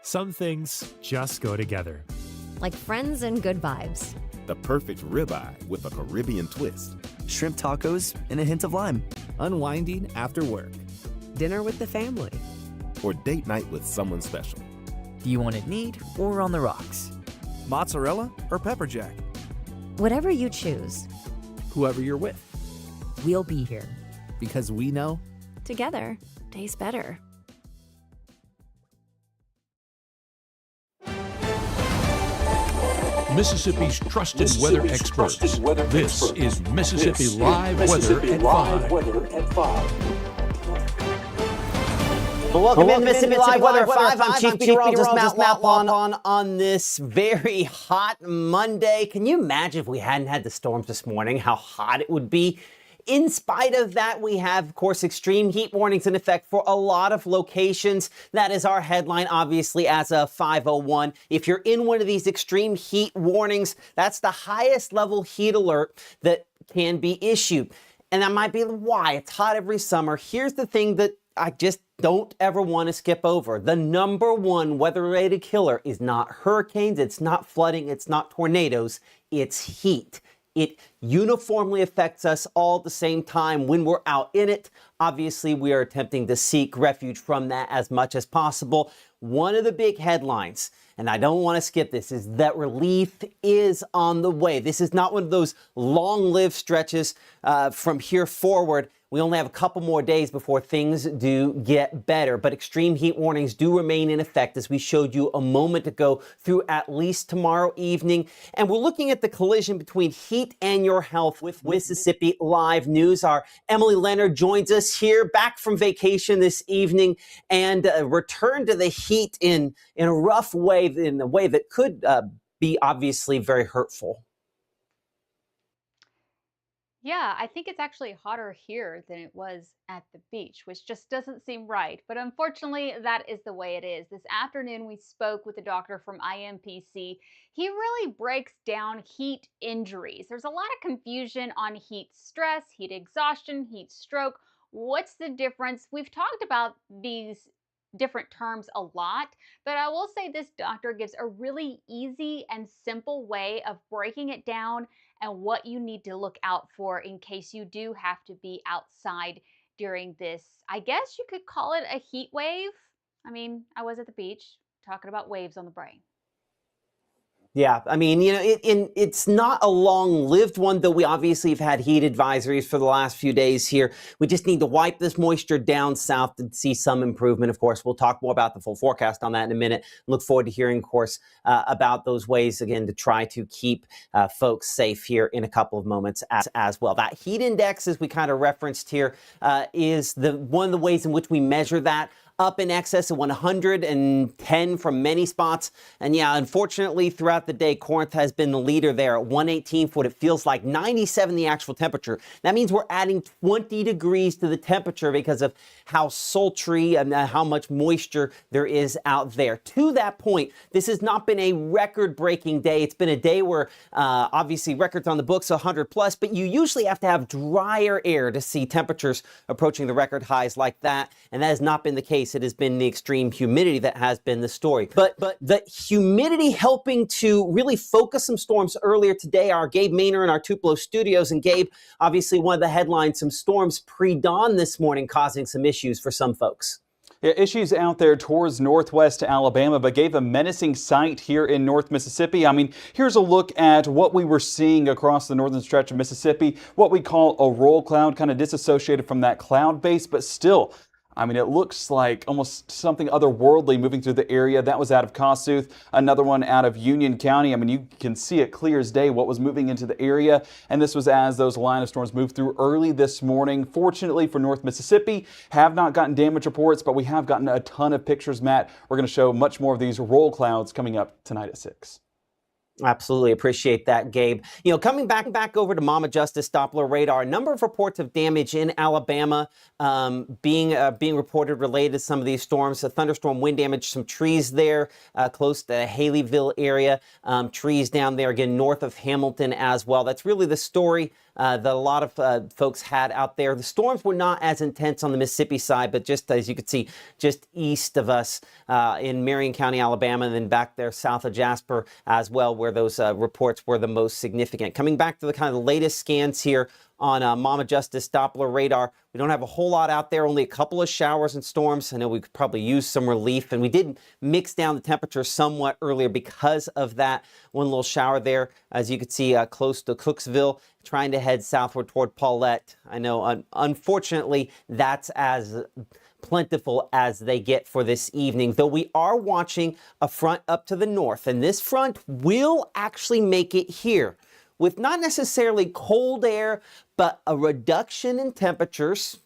Some things just go together. Like friends and good vibes. The perfect ribeye with a Caribbean twist. Shrimp tacos and a hint of lime. Unwinding after work. Dinner with the family. Or date night with someone special. Do you want it neat or on the rocks? Mozzarella or pepper jack? Whatever you choose. Whoever you're with. We'll be here. Because we know Together tastes better. Mississippi's trusted weather experts. This is Mississippi Live Weather at 5. Well, welcome in Mississippi Live Weather at 5. I'm Chief Meteorologist Matt Laplon on this very hot Monday. Can you imagine if we hadn't had the storms this morning, how hot it would be? In spite of that, we have, of course, extreme heat warnings in effect for a lot of locations. That is our headline, obviously, as of 5:01. If you're in one of these extreme heat warnings, that's the highest level heat alert that can be issued. And that might be why it's hot every summer. Here's the thing that I just don't ever want to skip over. The number one weather-related killer is not hurricanes, it's not flooding, it's not tornadoes, it's heat. It uniformly affects us all at the same time when we're out in it. Obviously, we are attempting to seek refuge from that as much as possible. One of the big headlines, and I don't want to skip this, is that relief is on the way. This is not one of those long-lived stretches from here forward. We only have a couple more days before things do get better, but extreme heat warnings do remain in effect, as we showed you a moment ago, through at least tomorrow evening. And we're looking at the collision between heat and your health with Mississippi Live News. Our Emily Leonard joins us here, back from vacation this evening, and returned to the heat in a rough way, in a way that could be obviously very hurtful. Yeah, I think it's actually hotter here than it was at the beach, which just doesn't seem right. But unfortunately, that is the way it is. This afternoon, we spoke with a doctor from IMPC. He really breaks down heat injuries. There's a lot of confusion on heat stress, heat exhaustion, heat stroke. What's the difference? We've talked about these different terms a lot, but I will say this doctor gives a really easy and simple way of breaking it down and what you need to look out for in case you do have to be outside during this, I guess you could call it a heat wave. I mean, I was at the beach talking about waves on the brain. Yeah, I mean, you know, it's not a long-lived one, though we obviously have had heat advisories for the last few days here. We just need to wipe this moisture down south to see some improvement. Of course, we'll talk more about the full forecast on that in a minute. Look forward to hearing, of course, about those ways, again, to try to keep folks safe here in a couple of moments as well. That heat index, as we kind of referenced here, is one of the ways in which we measure that. Up in excess of 110 from many spots. And yeah, unfortunately, throughout the day, Corinth has been the leader there at 118 for what it feels like, 97 the actual temperature. That means we're adding 20 degrees to the temperature because of how sultry and how much moisture there is out there. To that point, this has not been a record-breaking day. It's been a day where, obviously, records on the books 100 plus, but you usually have to have drier air to see temperatures approaching the record highs like that, and that has not been the case. It has been the extreme humidity that has been the story. But the humidity helping to really focus some storms earlier today. Our Gabe Maynor in our Tupelo studios. And Gabe, obviously one of the headlines, some storms pre-dawn this morning causing some issues for some folks. Yeah, issues out there towards northwest Alabama, but gave a menacing sight here in North Mississippi. I mean, here's a look at what we were seeing across the northern stretch of Mississippi, what we call a roll cloud, kind of disassociated from that cloud base, but still, I mean, it looks like almost something otherworldly moving through the area. That was out of Kossuth, another one out of Union County. I mean, you can see it clear as day what was moving into the area. And this was as those line of storms moved through early this morning. Fortunately for North Mississippi, have not gotten damage reports, but we have gotten a ton of pictures, Matt. We're going to show much more of these roll clouds coming up tonight at 6. Absolutely appreciate that, Gabe. Coming back over to Mama Justice Doppler radar, a number of reports of damage in Alabama being reported related to some of these storms. A thunderstorm wind damage, some trees there close to the Haleyville area, trees down there again north of Hamilton as well. That's really the story that a lot of folks had out there. The storms were not as intense on the Mississippi side, but just as you could see, just east of us in Marion County, Alabama, and then back there south of Jasper as well, where those reports were the most significant. Coming back to the kind of the latest scans here on Mama Justice Doppler radar. We don't have a whole lot out there, only a couple of showers and storms. I know we could probably use some relief, and we did mix down the temperature somewhat earlier because of that one little shower there, as you could see close to Cooksville, trying to head southward toward Paulette. I know, unfortunately, that's as plentiful as they get for this evening, though we are watching a front up to the north, and this front will actually make it here with not necessarily cold air, but a reduction in temperatures,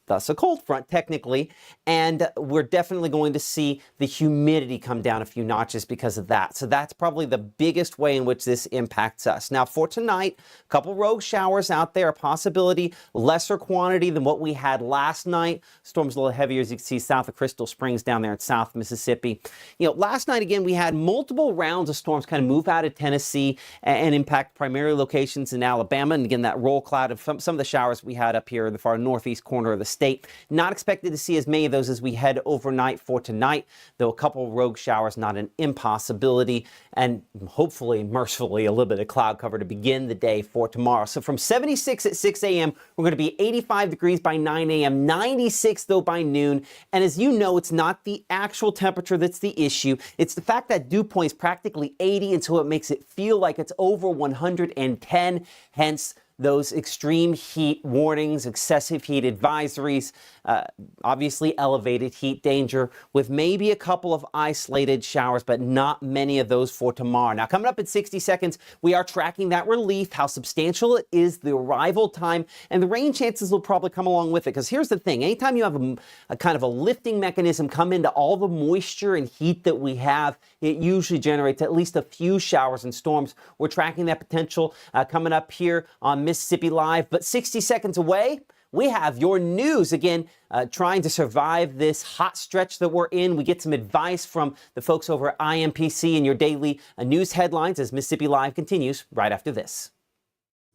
thus a cold front technically, and we're definitely going to see the humidity come down a few notches because of that. So that's probably the biggest way in which this impacts us. Now for tonight, a couple rogue showers out there, a possibility, lesser quantity than what we had last night. Storm's a little heavier, as you can see, south of Crystal Springs down there in South Mississippi. Last night again, we had multiple rounds of storms kind of move out of Tennessee and impact primarily locations in Alabama. And again, that roll cloud of some of the showers we had up here in the far northeast corner of the state. Not expected to see as many of those as we head overnight for tonight, though a couple rogue showers not an impossibility, and hopefully, mercifully, a little bit of cloud cover to begin the day for tomorrow. So from 76 at 6 a.m., we're going to be 85 degrees by 9 a.m., 96 though by noon. And as you know, it's not the actual temperature that's the issue. It's the fact that dew point is practically 80, and so it makes it feel like it's over 110, hence those extreme heat warnings, excessive heat advisories, obviously elevated heat danger with maybe a couple of isolated showers, but not many of those for tomorrow. Now, coming up in 60 seconds, we are tracking that relief, how substantial it is, the arrival time, and the rain chances will probably come along with it. Because here's the thing, anytime you have a kind of a lifting mechanism come into all the moisture and heat that we have, it usually generates at least a few showers and storms. We're tracking that potential coming up here on Mississippi Live, but 60 seconds away, we have your news. Again, trying to survive this hot stretch that we're in. We get some advice from the folks over at IMPC and your daily news headlines as Mississippi Live continues right after this.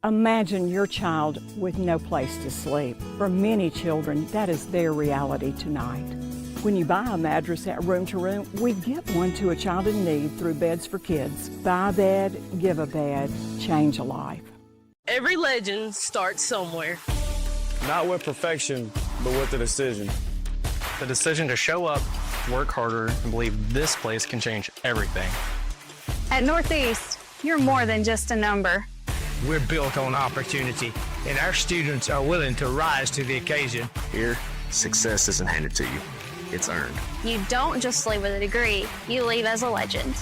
Imagine your child with no place to sleep. For many children, that is their reality tonight. When you buy a mattress at Room to Room, we give one to a child in need through Beds for Kids. Buy a bed, give a bed, change a life. Every legend starts somewhere. Not with perfection, but with the decision. The decision to show up, work harder, and believe this place can change everything. At Northeast, you're more than just a number. We're built on opportunity, and our students are willing to rise to the occasion. Here, success isn't handed to you. It's earned. You don't just leave with a degree, you leave as a legend.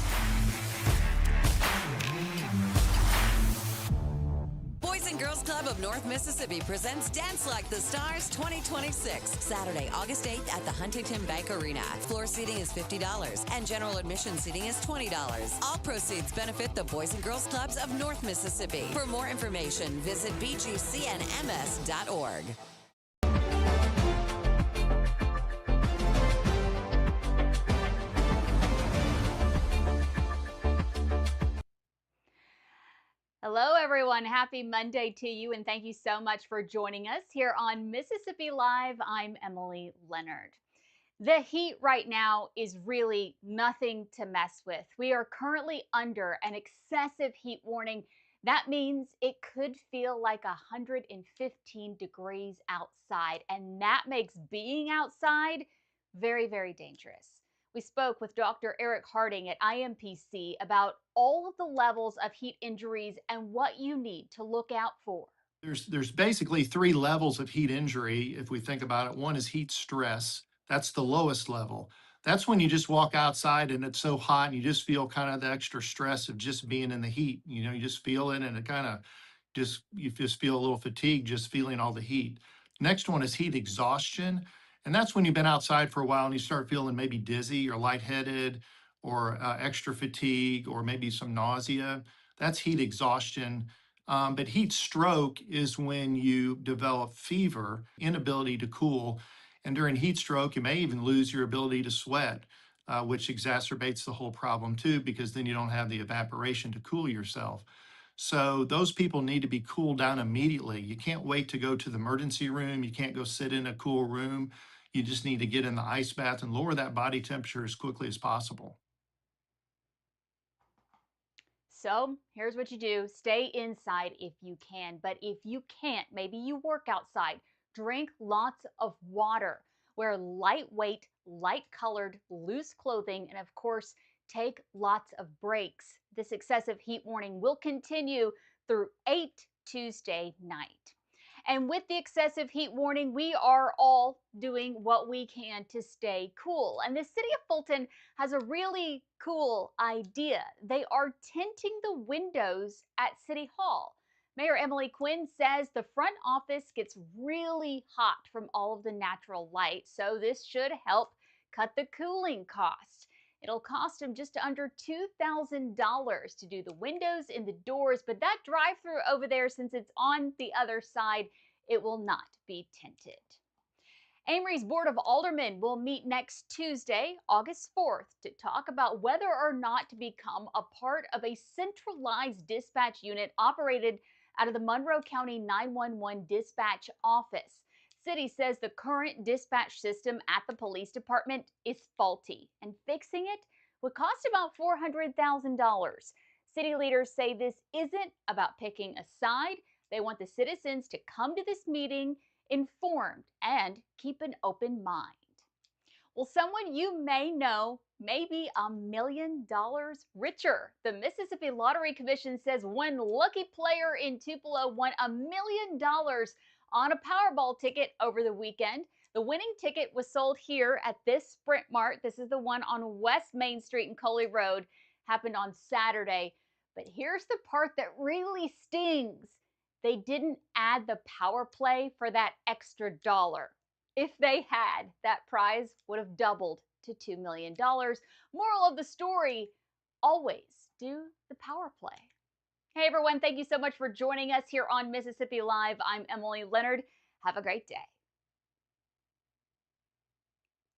Boys and Girls Club of North Mississippi presents Dance Like the Stars 2026, Saturday, August 8th at the Huntington Bank Arena. Floor seating is $50 and general admission seating is $20. All proceeds benefit the Boys and Girls Clubs of North Mississippi. For more information, visit bgcnms.org. Hello, everyone. Happy Monday to you, and thank you so much for joining us here on Mississippi Live. I'm Emily Leonard. The heat right now is really nothing to mess with. We are currently under an excessive heat warning. That means it could feel like 115 degrees outside, and that makes being outside very, very dangerous. We spoke with Dr. Eric Harding at IMPC about all of the levels of heat injuries and what you need to look out for. There's basically 3 levels of heat injury if we think about it. One is heat stress. That's the lowest level. That's when you just walk outside and it's so hot and you just feel kind of the extra stress of just being in the heat. You just feel it, and it kind of you just feel a little fatigued just feeling all the heat. Next one is heat exhaustion. And that's when you've been outside for a while and you start feeling maybe dizzy or lightheaded, or extra fatigue or maybe some nausea. That's heat exhaustion. But heat stroke is when you develop fever, inability to cool. And during heat stroke, you may even lose your ability to sweat, which exacerbates the whole problem too, because then you don't have the evaporation to cool yourself. So those people need to be cooled down immediately. You can't wait to go to the emergency room. You can't go sit in a cool room. You just need to get in the ice bath and lower that body temperature as quickly as possible. So here's what you do. Stay inside if you can, but if you can't, maybe you work outside. Drink lots of water. Wear lightweight, light-colored, loose clothing, and of course, take lots of breaks. This excessive heat warning will continue through 8 Tuesday night. And with the excessive heat warning, we are all doing what we can to stay cool. And the city of Fulton has a really cool idea. They are tinting the windows at City Hall. Mayor Emily Quinn says the front office gets really hot from all of the natural light, so this should help cut the cooling cost. It'll cost them just under $2,000 to do the windows and the doors, but that drive-through over there, since it's on the other side, it will not be tinted. Amory's Board of Aldermen will meet next Tuesday, August 4th, to talk about whether or not to become a part of a centralized dispatch unit operated out of the Monroe County 911 Dispatch Office. City says the current dispatch system at the police department is faulty, and fixing it would cost about $400,000. City leaders say this isn't about picking a side. They want the citizens to come to this meeting informed and keep an open mind. Well, someone you may know may be $1 million richer. The Mississippi Lottery Commission says one lucky player in Tupelo won $1 million on a Powerball ticket over the weekend. The winning ticket was sold here at this Sprint Mart. This is the one on West Main Street and Coley Road. Happened on Saturday. But here's the part that really stings. They didn't add the power play for that extra dollar. If they had, that prize would have doubled to $2 million. Moral of the story, always do the power play. Hey everyone, thank you so much for joining us here on Mississippi Live. I'm Emily Leonard. Have a great day.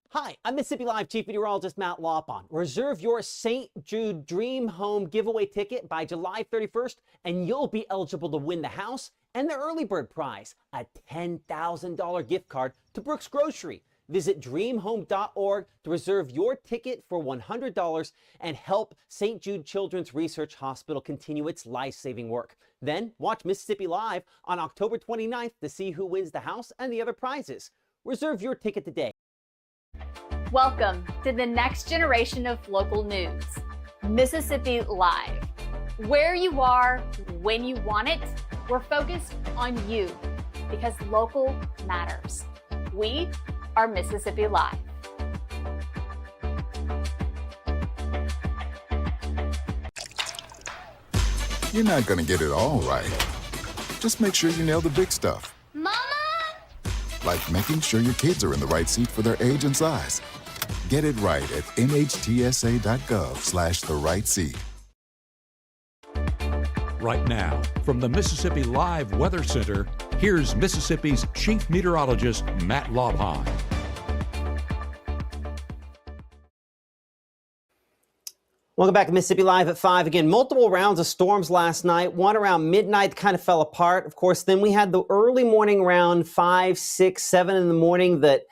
Hi, I'm Mississippi Live Chief Meteorologist Matt Lawpon. Reserve your St. Jude Dream Home giveaway ticket by July 31st, and you'll be eligible to win the house and the early bird prize, a $10,000 gift card to Brooks Grocery. Visit dreamhome.org to reserve your ticket for $100 and help St. Jude Children's Research Hospital continue its life-saving work. Then watch Mississippi Live on October 29th to see who wins the house and the other prizes. Reserve your ticket today. Welcome to the next generation of local news, Mississippi Live. Where you are, when you want it, we're focused on you because local matters. We are Mississippi Live. You're not going to get it all right. Just make sure you nail the big stuff. Mama! Like making sure your kids are in the right seat for their age and size. Get it right at nhtsa.gov/the-right seat. Right now, from the Mississippi Live Weather Center, here's Mississippi's Chief Meteorologist, Matt Lawpon. Welcome back to Mississippi Live at 5. Again, multiple rounds of storms last night. One around midnight kind of fell apart. Of course, then we had the early morning around 5, 6, 7 in the morning that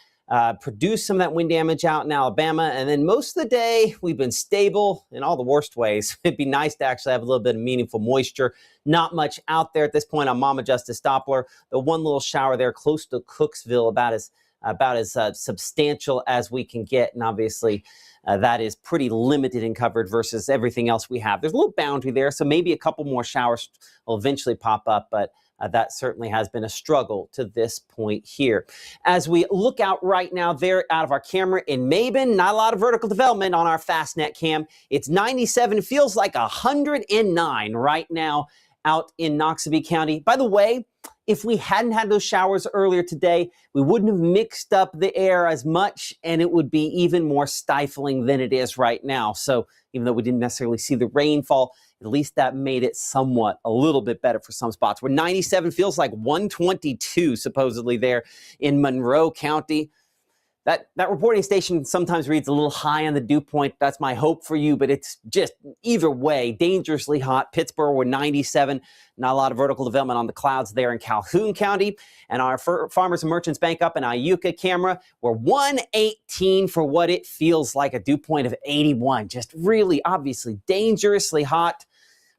produced some of that wind damage out in Alabama. And then most of the day, we've been stable in all the worst ways. It'd be nice to actually have a little bit of meaningful moisture. Not much out there at this point on Mama Justice Doppler. The one little shower there close to Cooksville, about as substantial as we can get. And obviously, that is pretty limited and covered versus everything else we have. There's a little boundary there, so maybe a couple more showers will eventually pop up, but that certainly has been a struggle to this point here. As we look out right now there out of our camera in Mabin, not a lot of vertical development on our FastNet cam. It's 97, feels like 109 right now out in Noxubee County. By the way, if we hadn't had those showers earlier today, we wouldn't have mixed up the air as much, and it would be even more stifling than it is right now. So even though we didn't necessarily see the rainfall, at least that made it somewhat a little bit better for some spots. Where 97 feels like 122 supposedly there in Monroe County. That reporting station sometimes reads a little high on the dew point. That's my hope for you, but it's just either way, dangerously hot. Pittsburgh, we're 97. Not a lot of vertical development on the clouds there in Calhoun County. And our Farmers and Merchants Bank up in Iuka camera, we're 118 for what it feels like, a dew point of 81. Just really, obviously, dangerously hot.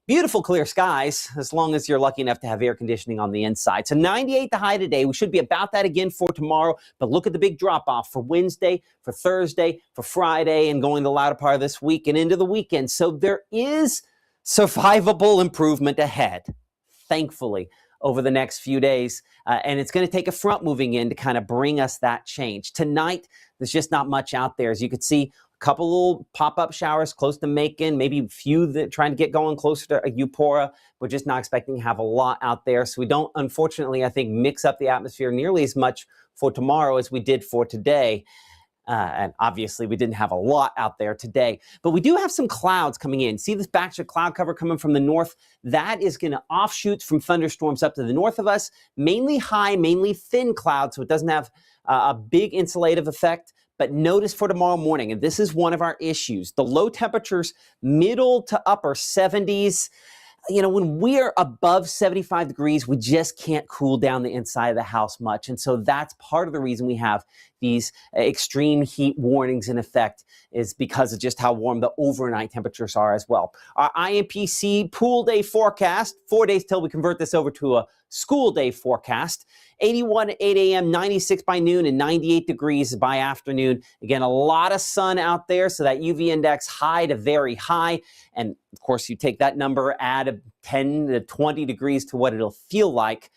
Beautiful clear skies, as long as you're lucky enough to have air conditioning on the inside. So 98 the high today. We should be about that again for tomorrow. But look at the big drop-off for Wednesday, for Thursday, for Friday, and going the latter part of this week and into the weekend. So there is survivable improvement ahead, thankfully, over the next few days. And it's going to take a front moving in to kind of bring us that change. Tonight, there's just not much out there. As you can see, couple little pop-up showers close to Macon, maybe a few that trying to get going closer to Eupora. We're just not expecting to have a lot out there. So we don't, unfortunately, I think, mix up the atmosphere nearly as much for tomorrow as we did for today. And obviously, we didn't have a lot out there today. But we do have some clouds coming in. See this batch of cloud cover coming from the north? That is going to offshoot from thunderstorms up to the north of us. Mainly high, mainly thin clouds, so it doesn't have a big insulative effect. But notice for tomorrow morning, and this is one of our issues, the low temperatures, middle to upper 70s. You know, when we're above 75 degrees, we just can't cool down the inside of the house much. And so that's part of the reason we have these extreme heat warnings in effect, is because of just how warm the overnight temperatures are as well. Our IMPC pool day forecast, 4 days till we convert this over to a school day forecast. 81 at 8 a.m., 96 by noon, and 98 degrees by afternoon. Again, a lot of sun out there, so that UV index high to very high. And of course, you take that number, add 10 to 20 degrees to what it'll feel like,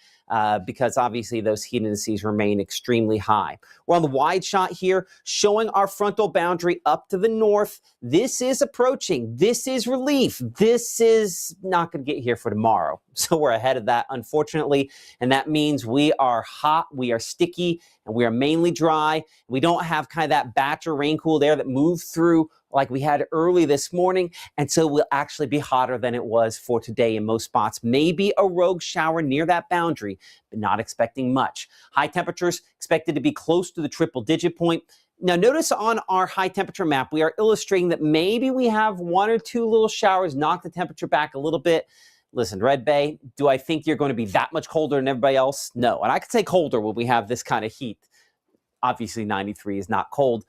because obviously those heat indices remain extremely high. We're on the wide shot here, showing our frontal boundary up to the north. This is approaching. This is relief. This is not going to get here for tomorrow. So we're ahead of that, unfortunately. And that means we are hot, we are sticky, and we are mainly dry. We don't have kind of that batch of rain cool air that moved through like we had early this morning. And so we'll actually be hotter than it was for today in most spots. Maybe a rogue shower near that boundary, but not expecting much. High temperatures expected to be close to the triple-digit point. Now, notice on our high temperature map, we are illustrating that maybe we have one or two little showers knock the temperature back a little bit. Listen, Red Bay, do I think you're going to be that much colder than everybody else? No. And I could say colder when we have this kind of heat. Obviously, 93 is not cold.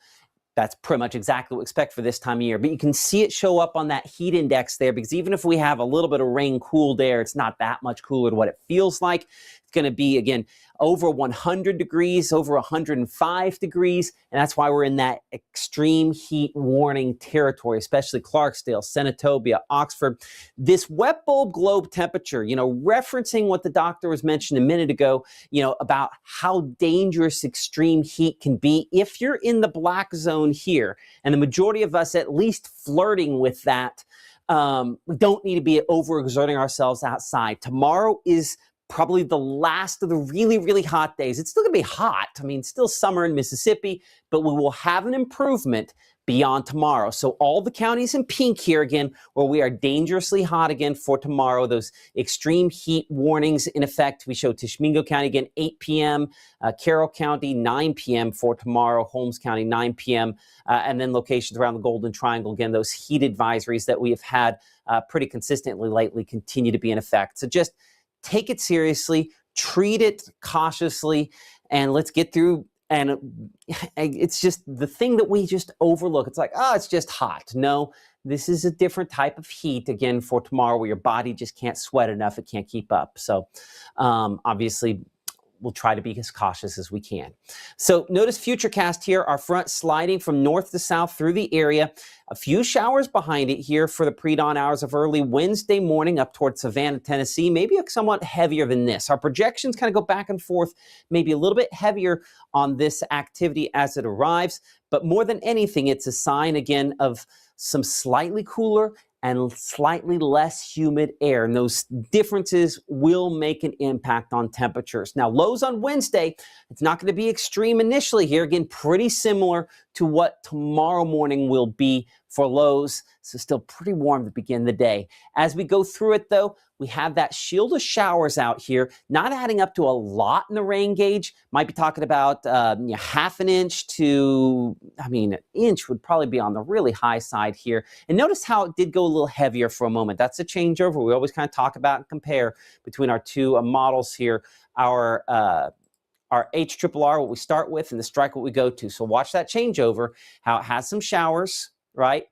That's pretty much exactly what we expect for this time of year. But you can see it show up on that heat index there, because even if we have a little bit of rain cooled air, it's not that much cooler to what it feels like. It's going to be, again, over 100 degrees, over 105 degrees. And that's why we're in that extreme heat warning territory, especially Clarksdale, Senatobia, Oxford. This wet bulb globe temperature, you know, referencing what the doctor was mentioning a minute ago, you know, about how dangerous extreme heat can be if you're in the black zone here. And the majority of us at least flirting with that. We don't need to be overexerting ourselves outside. Tomorrow is probably the last of the really, really hot days. It's still going to be hot. I mean, still summer in Mississippi, but we will have an improvement beyond tomorrow. So all the counties in pink here again, where we are dangerously hot again for tomorrow, those extreme heat warnings in effect. We show Tishomingo County again, 8 p.m., Carroll County, 9 p.m. for tomorrow, Holmes County, 9 p.m., and then locations around the Golden Triangle. Again, those heat advisories that we have had pretty consistently lately continue to be in effect. So just take it seriously, treat it cautiously, and let's get through. And it's just the thing that we just overlook. It's like, oh, it's just hot. No, this is a different type of heat, again, for tomorrow, where your body just can't sweat enough. It can't keep up. So obviously, we'll try to be as cautious as we can. So notice Futurecast here, our front sliding from north to south through the area. A few showers behind it here for the pre-dawn hours of early Wednesday morning up towards Savannah, Tennessee, maybe somewhat heavier than this. Our projections kind of go back and forth, maybe a little bit heavier on this activity as it arrives. But more than anything, it's a sign, again, of some slightly cooler and slightly less humid air. And those differences will make an impact on temperatures. Now, lows on Wednesday, it's not going to be extreme initially here. Again, pretty similar to what tomorrow morning will be for lows. So still pretty warm to begin the day. As we go through it, though, we have that shield of showers out here, not adding up to a lot in the rain gauge. Might be talking about half an inch to, an inch would probably be on the really high side here. And notice how it did go a little heavier for a moment. That's a changeover. We always kind of talk about and compare between our two models here. Our HRRR, what we start with, and the strike, what we go to. So watch that changeover, how it has some showers, right?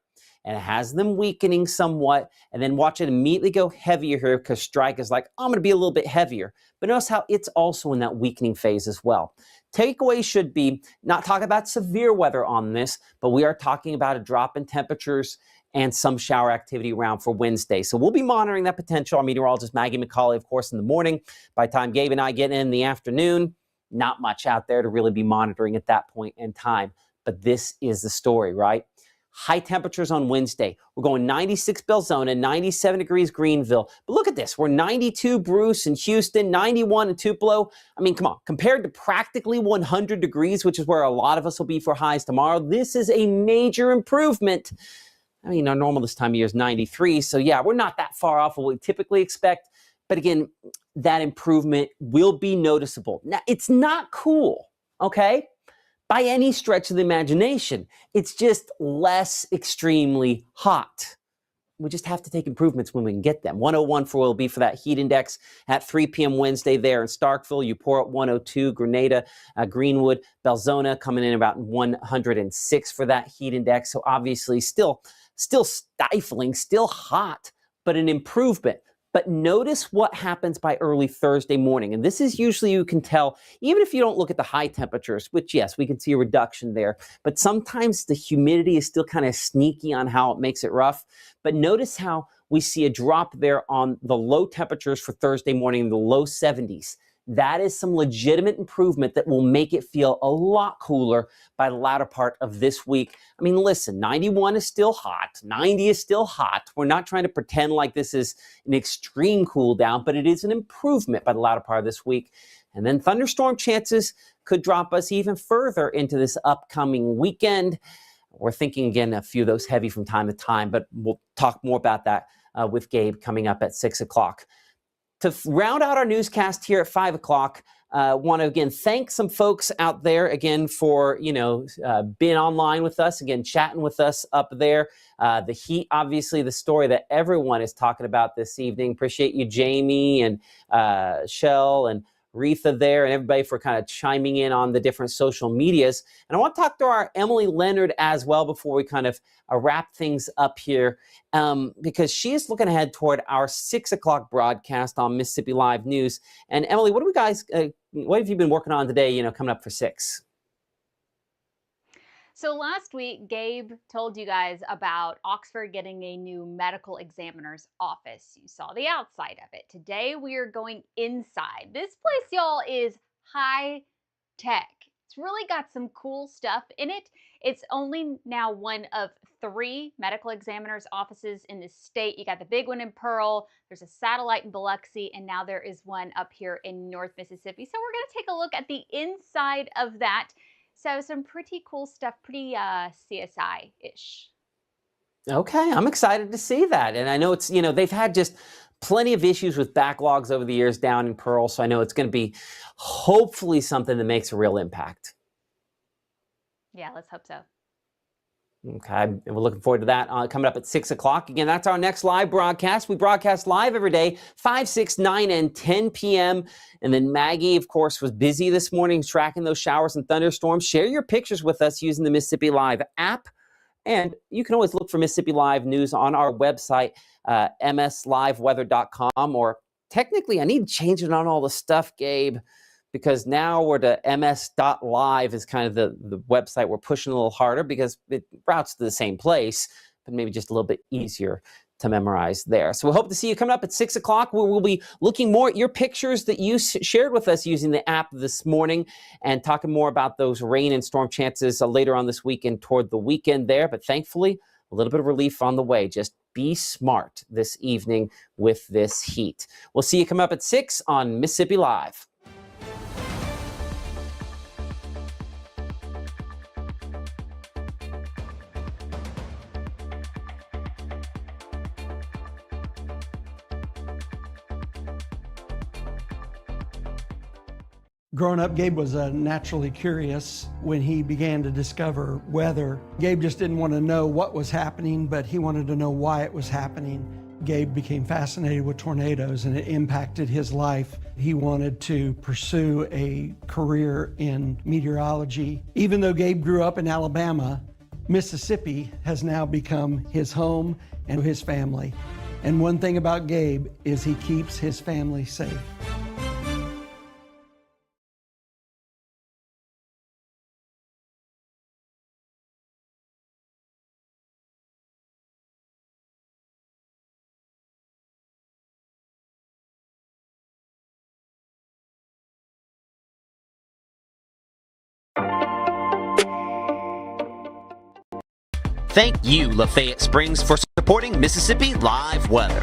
And it has them weakening somewhat, and then watch it immediately go heavier here because strike is like, I'm going to be a little bit heavier. But notice how it's also in that weakening phase as well. Takeaway should be not talking about severe weather on this, but we are talking about a drop in temperatures and some shower activity around for Wednesday. So we'll be monitoring that potential. Our meteorologist Maggie McCauley, of course, in the morning. By the time Gabe and I get in the afternoon, not much out there to really be monitoring at that point in time. But this is the story, right? High temperatures on Wednesday. We're going 96 Belzona, 97 degrees Greenville. But look at this. We're 92 Bruce and Houston, 91 in Tupelo. Come on. Compared to practically 100 degrees, which is where a lot of us will be for highs tomorrow, this is a major improvement. Our normal this time of year is 93. So yeah, we're not that far off of what we typically expect. But again, that improvement will be noticeable. Now, it's not cool, okay? By any stretch of the imagination. It's just less extremely hot. We just have to take improvements when we can get them. 101 will be for that heat index at 3 p.m. Wednesday there in Starkville. Eupora at 102, Grenada, Greenwood, Belzona coming in about 106 for that heat index. So obviously still stifling, still hot, but an improvement. But notice what happens by early Thursday morning. And this is usually, you can tell, even if you don't look at the high temperatures, which, yes, we can see a reduction there. But sometimes the humidity is still kind of sneaky on how it makes it rough. But notice how we see a drop there on the low temperatures for Thursday morning, the low 70s. That is some legitimate improvement that will make it feel a lot cooler by the latter part of this week. Listen, 91 is still hot. 90 is still hot. We're not trying to pretend like this is an extreme cool down, but it is an improvement by the latter part of this week. And then thunderstorm chances could drop us even further into this upcoming weekend. We're thinking, again, a few of those heavy from time to time, but we'll talk more about that with Gabe coming up at 6 o'clock. To round out our newscast here at 5 o'clock, want to, again, thank some folks out there, again, for, being online with us, again, chatting with us up there. The heat, obviously, the story that everyone is talking about this evening. Appreciate you, Jamie and Shell and Retha there and everybody for kind of chiming in on the different social medias. And I want to talk to our Emily Leonard as well before we kind of wrap things up here, because she is looking ahead toward our 6 o'clock broadcast on Mississippi Live News. And Emily, what have you been working on today, coming up for 6? So last week, Gabe told you guys about Oxford getting a new medical examiner's office. You saw the outside of it. Today, we are going inside. This place, y'all, is high tech. It's really got some cool stuff in it. It's only now one of 3 medical examiner's offices in the state. You got the big one in Pearl, there's a satellite in Biloxi, and now there is one up here in North Mississippi. So we're going to take a look at the inside of that. So some pretty cool stuff, pretty CSI-ish. Okay, I'm excited to see that. And I know it's, they've had just plenty of issues with backlogs over the years down in Pearl. So I know it's going to be hopefully something that makes a real impact. Yeah, let's hope so. Okay, and we're looking forward to that coming up at 6 o'clock. Again, that's our next live broadcast. We broadcast live every day, 5, 6, 9, and 10 p.m. And then Maggie, of course, was busy this morning tracking those showers and thunderstorms. Share your pictures with us using the Mississippi Live app. And you can always look for Mississippi Live News on our website, msliveweather.com. Or technically, I need to change it on all the stuff, Gabe, because now we're to ms.live is kind of the website we're pushing a little harder because it routes to the same place, but maybe just a little bit easier to memorize there. So we hope to see you coming up at 6 o'clock, where we'll be looking more at your pictures that you shared with us using the app this morning and talking more about those rain and storm chances later on this weekend toward the weekend there. But thankfully, a little bit of relief on the way. Just be smart this evening with this heat. We'll see you come up at 6 on Mississippi Live. Growing up, Gabe was naturally curious. When he began to discover weather, Gabe just didn't want to know what was happening, but he wanted to know why it was happening. Gabe became fascinated with tornadoes, and it impacted his life. He wanted to pursue a career in meteorology. Even though Gabe grew up in Alabama, Mississippi has now become his home and his family. And one thing about Gabe is he keeps his family safe. Thank you, Lafayette Springs, for supporting Mississippi Live Weather.